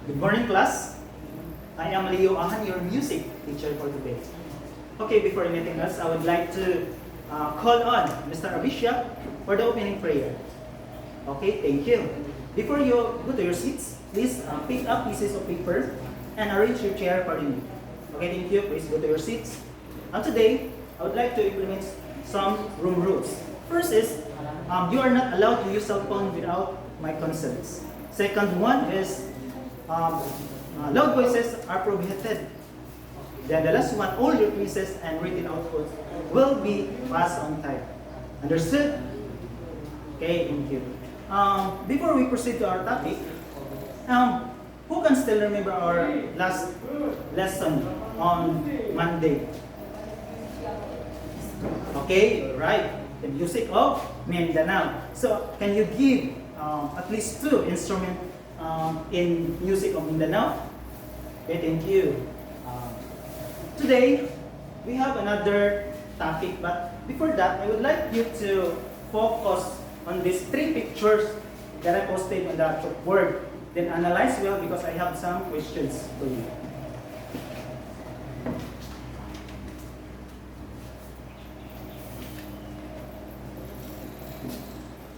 Good morning, class. I am Leo Ahan, your music teacher for today. Okay, before anything else, I would like to call on Mr. Abhishek for the opening prayer. Okay, thank you. Before you go to your seats, please pick up pieces of paper and arrange your chair accordingly. Okay, thank you. Please go to your seats. And today, I would like to implement some room rules. First is, you are not allowed to use cell phone without my consent. Second one is, loud voices are prohibited. Then the last one, all your quizzes and written outputs will be passed on time. Understood? Okay, thank you. Before we proceed to our topic, who can still remember our last lesson on Monday? Okay, right. The music of Mindanao. So, can you give at least two instruments in music of Mindanao? Okay, thank you. Today, we have another topic, but before that, I would like you to focus on these three pictures that I posted on the chalkboard. Then analyze well because I have some questions for you.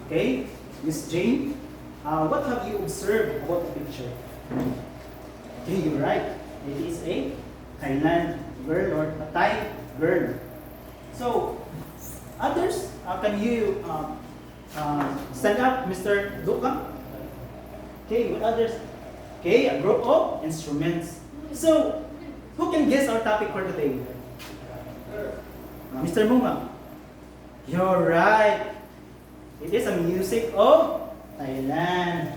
Okay, Miss Jane, what have you observed about the picture? Okay, you're right. It is a Thailand girl or a Thai girl. So, others, can you stand up, Mr. Duka? Okay, what others? Okay, a group of instruments. So, who can guess our topic for today? Mr. Muma. You're right. It is a music of Thailand.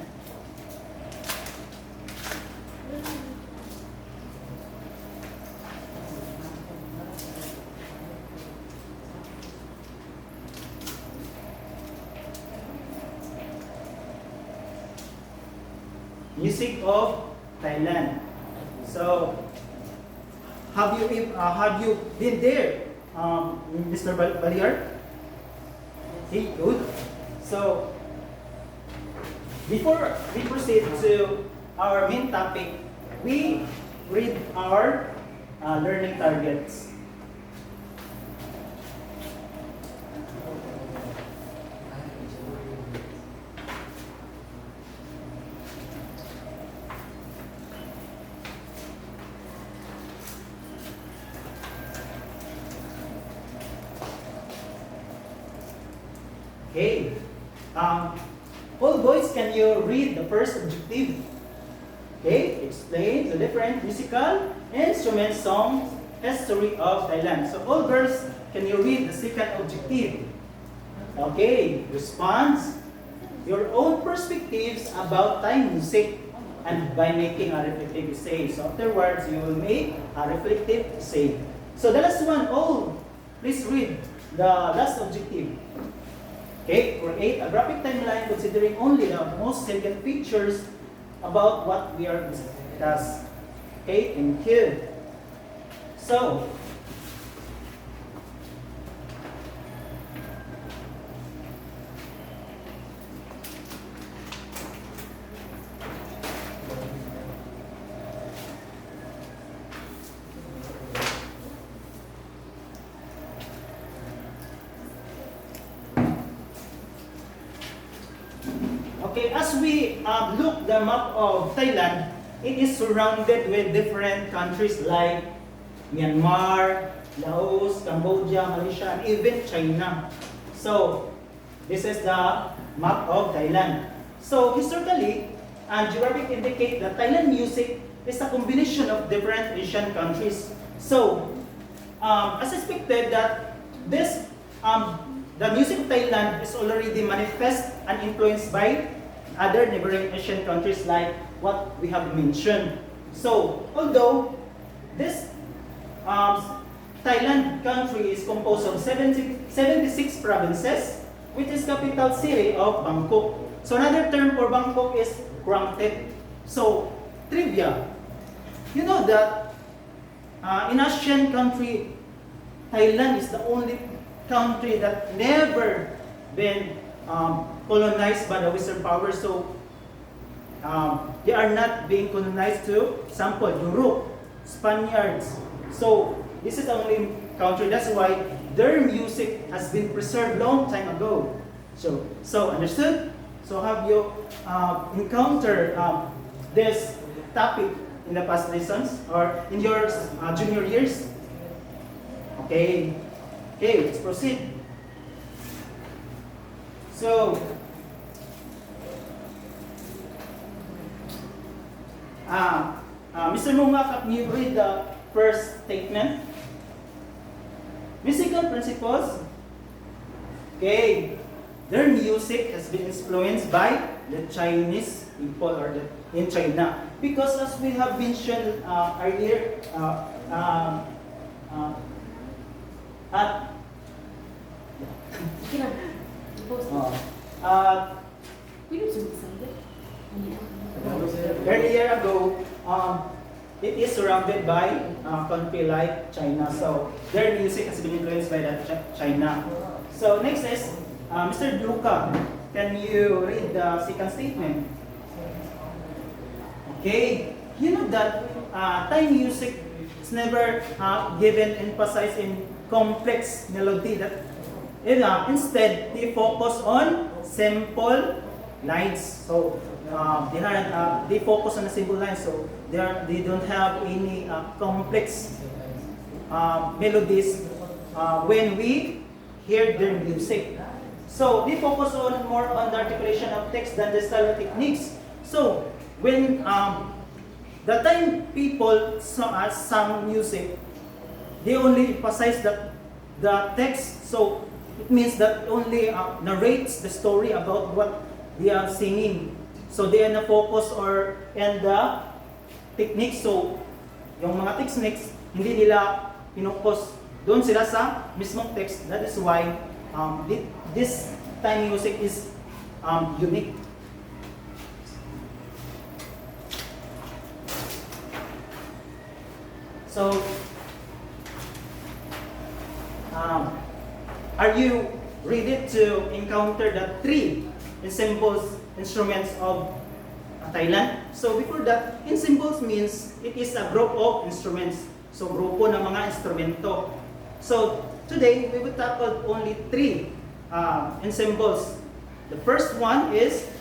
Music of Thailand. So, have you been there, Mr. Baliar? Okay, good. So, before we proceed to our main topic, we read our learning targets. Okay. All boys, can you read the first objective? Okay, explain the different musical instrument song history of Thailand. So all girls, can you read the second objective? Okay, response your own perspectives about Thai music and by making a reflective essay. So afterwards, you will make a reflective essay. So the last one, all, please read the last objective. Okay, create a graphic timeline considering only the most salient features about what we are discussing. Okay, thank you. So, okay, as we look the map of Thailand, it is surrounded with different countries like Myanmar, Laos, Cambodia, Malaysia, and even China. So, this is the map of Thailand. So, historically, and geographic indicate that Thailand music is a combination of different Asian countries. So, as expected that this the music of Thailand is already manifest and influenced by other neighboring Asian countries like what we have mentioned. So, although this Thailand country is composed of 76 provinces, which is capital city of Bangkok. So, another term for Bangkok is Krang Thep. So, trivia. You know that in Asian country, Thailand is the only country that never been colonized by the Western power. So they are not being colonized to example Europe, Spaniards. So this is the only country. That's why their music has been preserved long time ago. So understood? So have you encountered this topic in the past lessons or in your junior years? Okay. Okay, let's proceed. So, Mr. Mumak, can you read the first statement? Musical principles. Okay. Their music has been influenced by the Chinese people in China. Because as we have mentioned earlier, at earlier ago, it is surrounded by country like China. So their music has been influenced by that China. So next is Mr. Luca. Can you read the second statement? Okay, you know that Thai music is never given emphasis in complex melody. That instead they focus on simple lines. So they focus on the simple lines. So they don't have any complex melodies when we hear their music. So they focus more on the articulation of text than the style techniques. So when the time people sing music, they only emphasize the text. So it means that only narrates the story about what they are singing. So they are na focus and the techniques. So yung mga techniques hindi nila pinokos doon sila sa mismong text. That is why this Thai music is unique. So, are you ready to encounter the three ensembles instruments of Thailand? So before that, ensembles means it is a group of instruments. So grupo ng mga instrumento. So today we will tackle only three ensembles. The first one is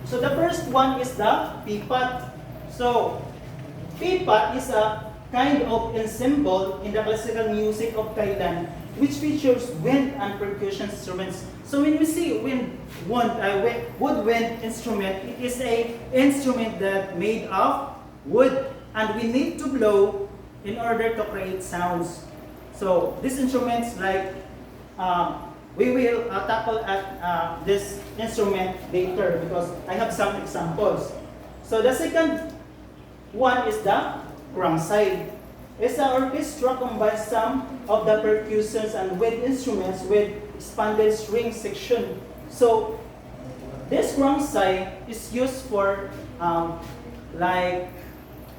so the first one is the pipat. So pipat is a kind of ensemble in the classical music of Thailand which features wind and percussion instruments. So when we see woodwind instrument, it is a instrument that made of wood and we need to blow in order to create sounds. So these instruments like we will tackle at this instrument later because I have some examples. So the second one is the krangsai. It's an orchestra combines some of the percussions and wind instruments with expanded string section. So this krangsai is used for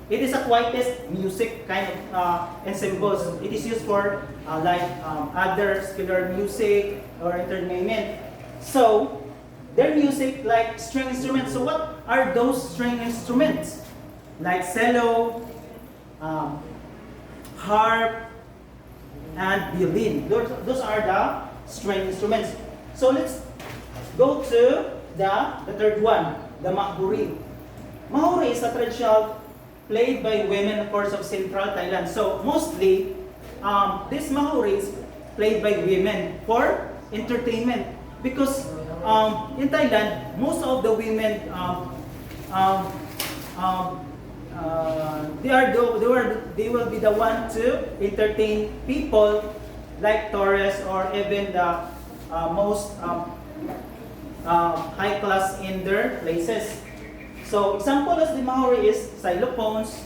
it is a quietest music kind of ensembles. It is used for other scalar music or entertainment. So their music like string instruments. So what are those string instruments? Like cello, harp, and violin. Those are the string instruments. So let's go to the third one, the mahuri. Mahuri is a traditional played by women, of course, of central Thailand. So mostly, this mahuri is played by women for entertainment because in Thailand, most of the women they will be the one to entertain people like tourists or even the most high class in their places. So example as the Maori is xylophones,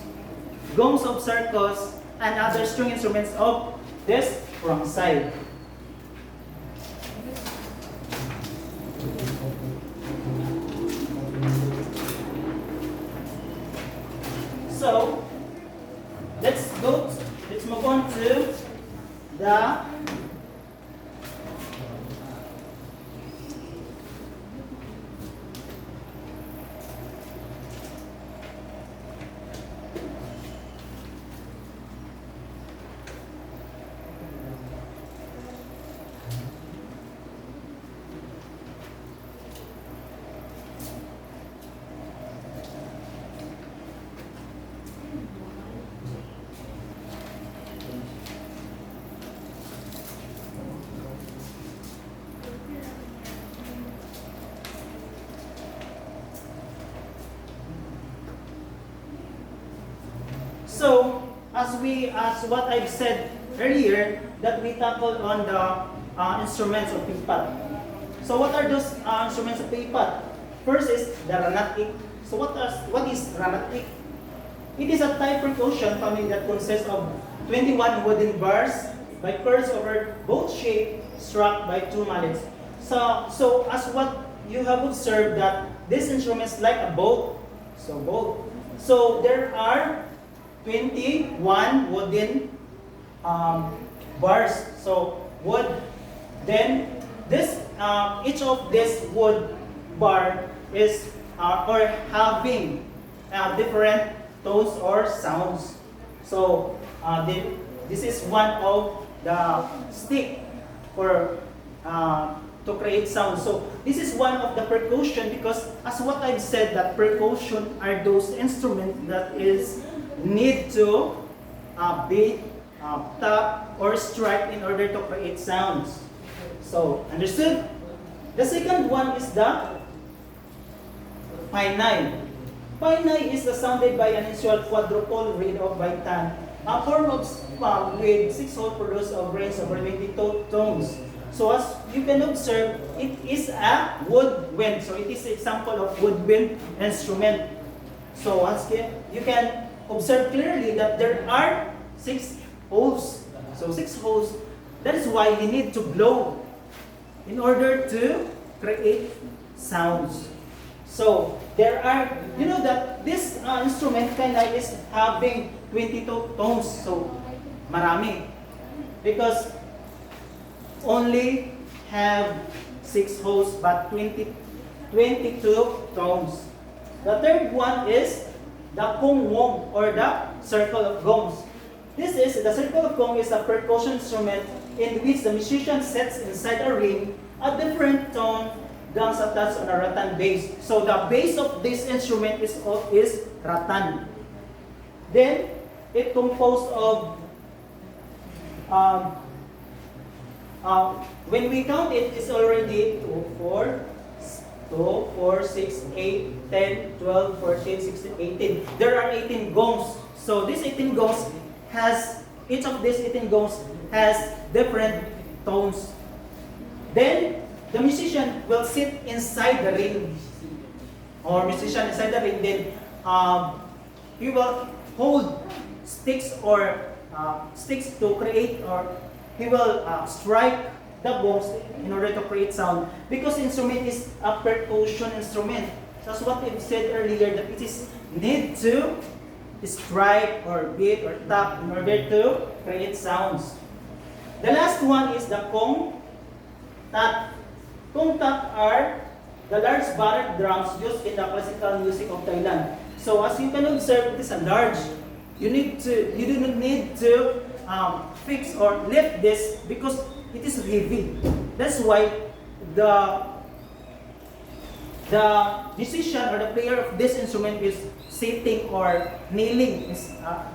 gongs of circus, and other string instruments of this wrong side. So let's move on to the So, as what I've said earlier, that we tackled on the instruments of pipat. So, what are those instruments of pipat? First is the ranatik. So, what is ranatik? It is a type percussion family that consists of 21 wooden bars by cords over both shape struck by two mallets. So as what you have observed that this instrument is like a boat. So there are 21 wooden bars. So wood. Then this each of this wood bar is or having different tones or sounds. So this is one of the stick for to create sound. So this is one of the percussion because as what I've said that percussion are those instruments that is need to beat, tap or strike in order to create sounds. So understood? The second one is the painay. Painay is sounded by an unusual quadruple reed of baitan, a form of spam with 6 holes produced of grains of 22 tones. So as you can observe, it is a woodwind. So it is an example of woodwind instrument. So as you can observe clearly that there are 6 holes. So 6 holes. That is why you need to blow in order to create sounds. So there are, you know that this instrument kinda is having 22 tones. So marami. Because only have 6 holes but 22 tones. The third one is the kongwong or the circle of gongs. The circle of gong is a percussion instrument in which the musician sets inside a ring a different tone gongs attached on a rattan base. So the base of this instrument is rattan. Then it composed of when we count it, it's already 2, 4, 6, 8, 10, 12, 14, 16, 18. There are 18 gongs. So these 18 gongs each of these 18 gongs has different tones. Then the musician will sit inside the ring. Then he will hold sticks to create, or he will strike the bones in order to create sound. Because instrument is a percussion instrument. That's what we said earlier, that it is need to strike or beat or tap in order to create sounds. The last one is the kong tat. Kong tat are the large barrel drums used in the classical music of Thailand. So as you can observe, it is a large. You do not need to fix or lift this because it is heavy. That's why the musician or the player of this instrument is sitting or kneeling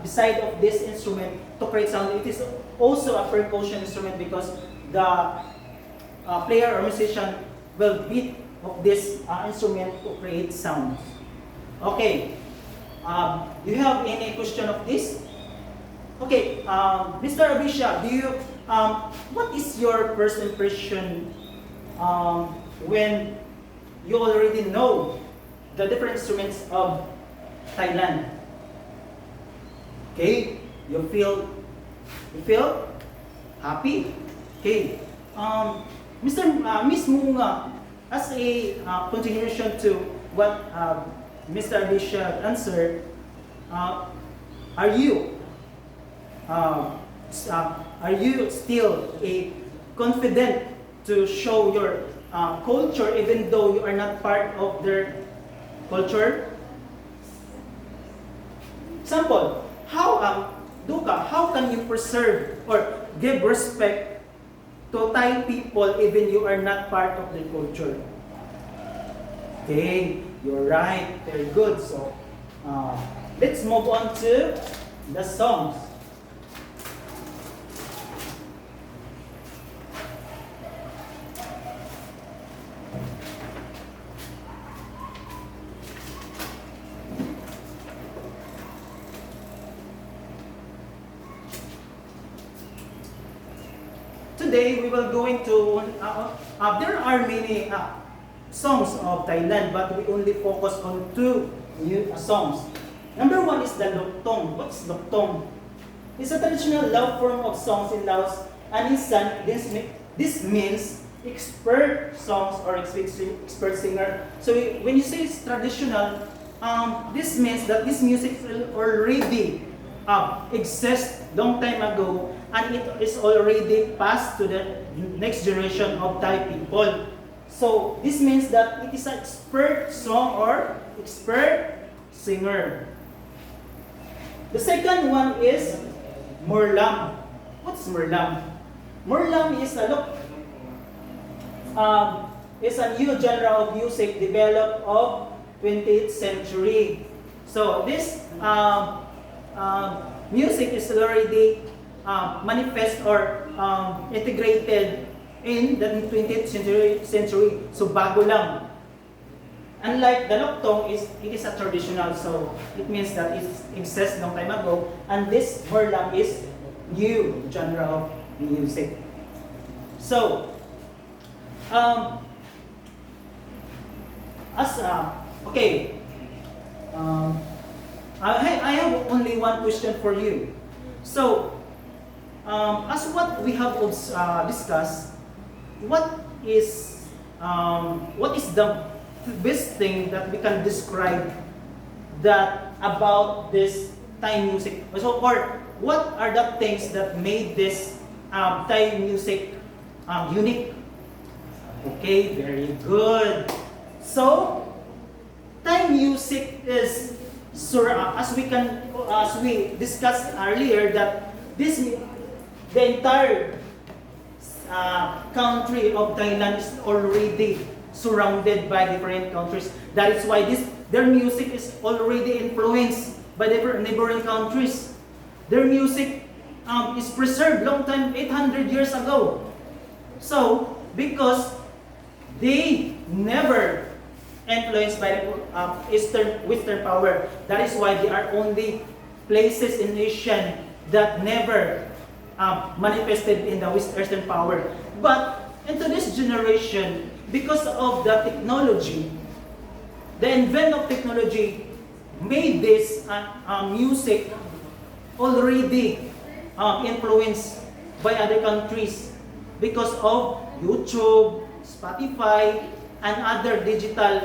beside of this instrument to create sound. It is also a percussion instrument because the player or musician will beat of this instrument to create sounds. Okay. Do you have any question of this? Okay, Mr. Abisha, what is your first impression when you already know the different instruments of Thailand. Okay, you feel happy. Okay, Miss Munga, as a continuation to what Mr. Abisha answered, are you still confident to show your culture even though you are not part of their culture? Example, how can you preserve or give respect to Thai people even you are not part of their culture? Okay, you're right, very good. So, let's move on to the songs. Today we will going to, there are many songs of Thailand, but we only focus on two new songs. Number one is the Loktong. What's Loktong? It's a traditional love form of songs in Laos and in San. This means expert songs or expert singer. So when you say it's traditional, this means that this music already exists long time ago, and it is already passed to the next generation of Thai people. So this means that it is an expert song or expert singer. The second one is Murlam. What's Murlam? Murlam is a new genre of music developed of 20th century. So this music is already manifest or integrated in the 20th century. So bago lang. Unlike the Loktong, it is a traditional, so it means that it exists long time ago, and this Murlam is new genre of music. So, okay, I have only one question for you. So, as what we have discussed, what is the best thing that we can describe that about this Thai music? So, or what are the things that made this Thai music unique? Okay, very good. So, Thai music is as we discussed earlier, that the entire country of Thailand is already surrounded by different countries. That is why their music is already influenced by different neighboring countries. Their music is preserved long time, 800 years ago. So, because they never influenced by Western power, that is why they are only places in Asia that never manifested in the Western power. But into this generation, because of the technology, the advent of technology made this music already influenced by other countries because of YouTube, Spotify, and other digital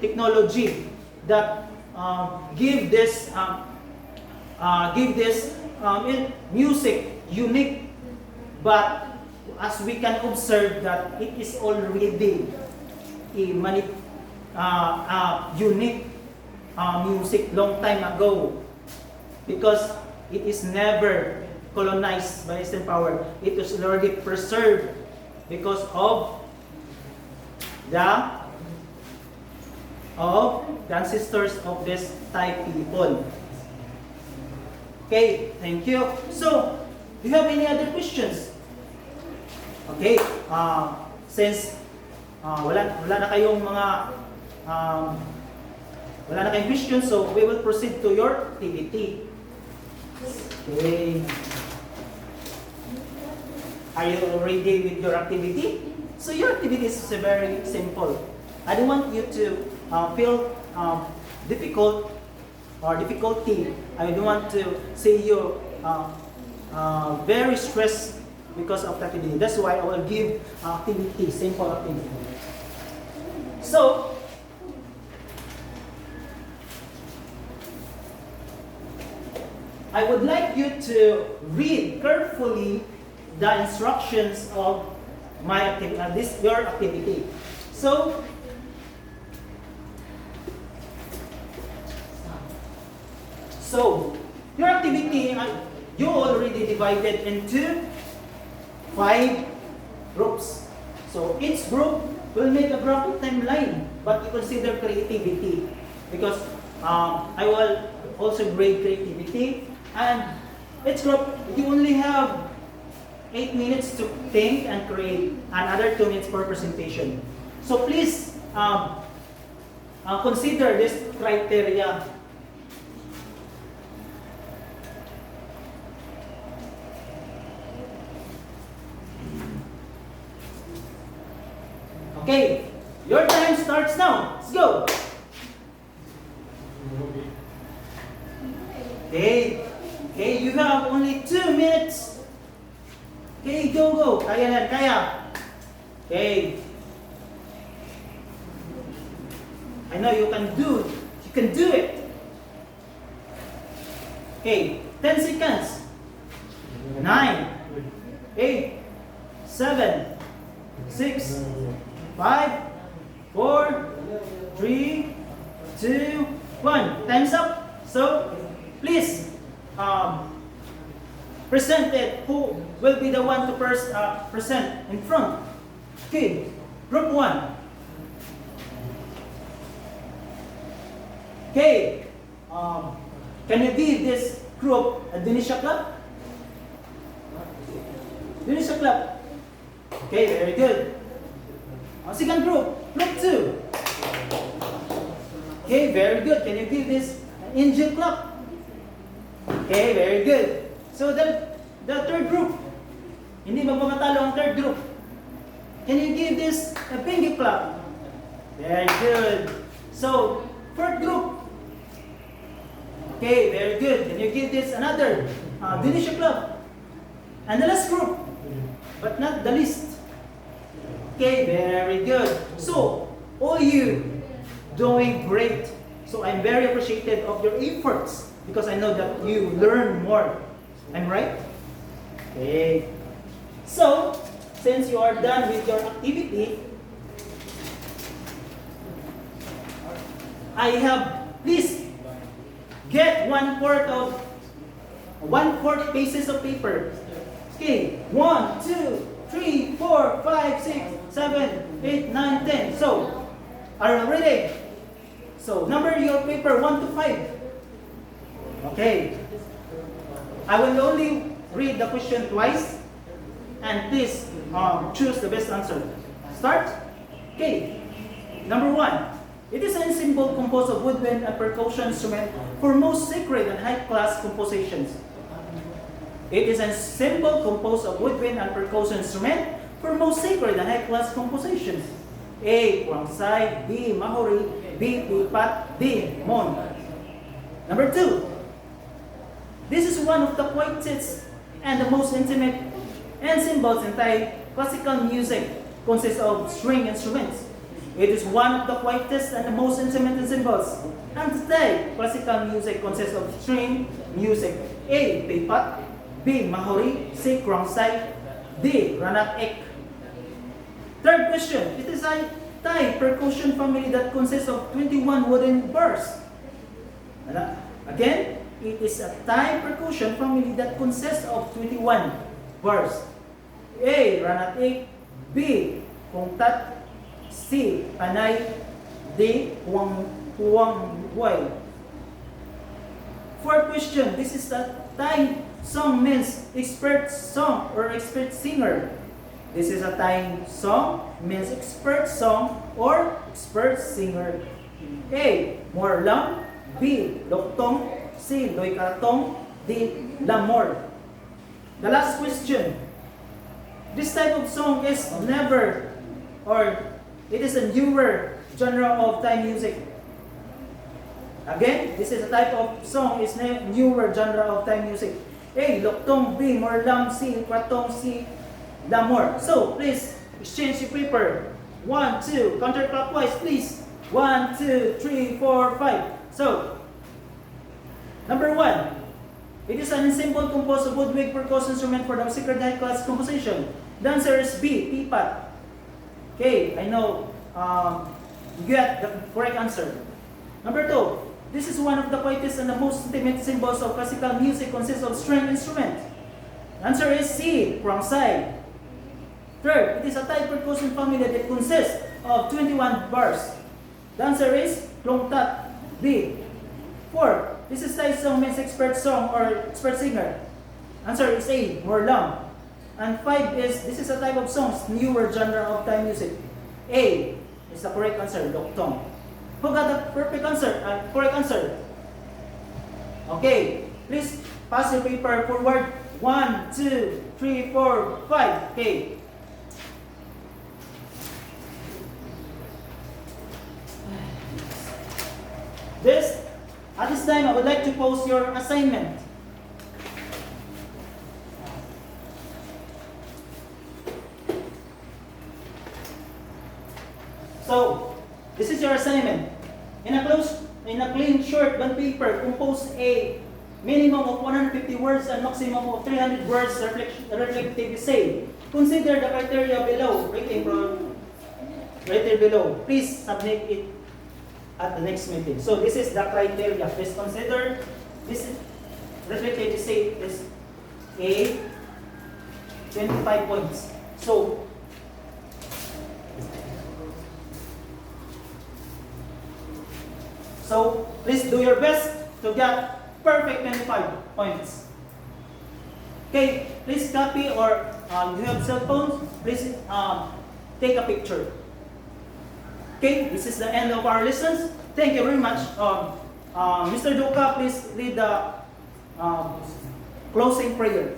technology that give this music unique. But as we can observe that it is already a unique music long time ago, because it is never colonized by Western power. It is already preserved because of the ancestors of this Thai people. Okay, thank you. So, do you have any other questions? Okay, since wala na kayong mga wala na kayong questions, so we will proceed to your activity. Okay. Are you ready with your activity? So your activity is very simple. I don't want you to feel difficult or difficulty. I don't want to see you very stressed because of that activity. That's why I will give activity, simple activity. So, I would like you to read carefully the instructions of my activity, your activity. So, your activity, you already divided into 5 groups. So each group will make a graphic timeline, but you consider creativity because I will also grade creativity. And each group, you only have 8 minutes to think and create, another 2 minutes per presentation. So please consider this criteria. Okay, your time starts now. Let's go. Okay, you have only 2 minutes. Okay, go. Kaya yan, kaya. Okay. I know you can do it. Okay, 10 seconds. 9, 8, 7, 6, 5, 4, 3, 2, 1. Time's up. So, please present it. Who will be the one to present in front? Okay, group 1. Okay, can you give this group a Denisha clap? Denisha clap. Okay, very good. Second group 2. Okay, very good. Can you give this an angel clap? Okay, very good. So the third group, hindi magmamatalo ang third group. Can you give this a pinky clap? Very good. So, fourth group. Okay, very good. Can you give this another Denisha clap? And the last group, but not the least. Okay, very good. So, all you doing great. So, I'm very appreciative of your efforts because I know that you learn more. I'm right? Okay. So, since you are done with your activity, I have, please, get 1/4 pieces of paper. Okay, 1, 2, 3, 4, 5, 6, 7, 8, 9, 10. So, are you ready? So, number your paper 1 to 5. Okay. I will only read the question twice, and please choose the best answer. Start. Okay. Number 1. It is a symbol composed of woodwind and percussion instrument for most sacred and high-class compositions. It is a symbol composed of woodwind and percussion instrument for most sacred and high-class compositions. A. Kwangsai. B. Mahori. B. Pipat. D. Mon. Number 2. This is one of the quietest and the most intimate and symbols in Thai classical music consists of string instruments. It is one of the quietest and the most intimate symbols. And today, classical music consists of string music. A. Pipat. B. Mahori. C. Kwangsai. D. Ranak Ek. Third question. It is a Thai percussion family that consists of 21 wooden bars. Again, it is a Thai percussion family that consists of 21 bars. A. Ranak Ek. B. Kongtat. C. Panay. D. Huang Huay. Fourth question. This is a Thai song means expert song or expert singer. This is a Thai song means expert song or expert singer. A. Morlam. B. Loktong. C. Loy Karatong. D. Lamor. The last question. This type of song is never, or it is a newer genre of Thai music. Again, this is a type of song, is newer genre of Thai music. A. Loktong. B. Morlam. C. Kratong. C. Damor. So, please, exchange your paper. 1, 2, counterclockwise, please. 1, 2, 3, 4, 5. So, number 1. It is an ensemble composed of woodwind percussion instrument for the sacred high class composition. The answer is B. Pipat. Okay, I know you get the correct answer. Number 2. This is one of the quietest and the most intimate symbols of classical music, consists of string instrument. The answer is C. Krangsai. Third, it is a type percussion family that consists of 21 bars. The answer is Klongtat. B. 4. This is Thai song means expert song or expert singer. Answer is A. Morlam. And 5 is, this is a type of songs, newer genre of Thai music. A is the correct answer, Loktong. Who got the perfect answer? Correct answer? Okay, please pass your paper forward. 1, 2, 3, 4, 5. Okay. At this time, I would like to post your assignment. So, this is your assignment. In a clean short bond paper, compose a minimum of 150 words and maximum of 300 words reflective essay. Consider the criteria below, right there below. Please submit it at the next meeting. So this is the criteria. Please consider this reflective essay is a 25 points. So please do your best to get perfect 25 points. Okay, please copy or you have cell phones, please take a picture. Okay, this is the end of our lessons. Thank you very much. Mr. Duka, please lead the closing prayer.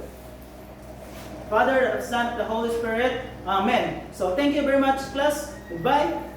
Father, Son, the Holy Spirit. Amen. So thank you very much, class. Goodbye.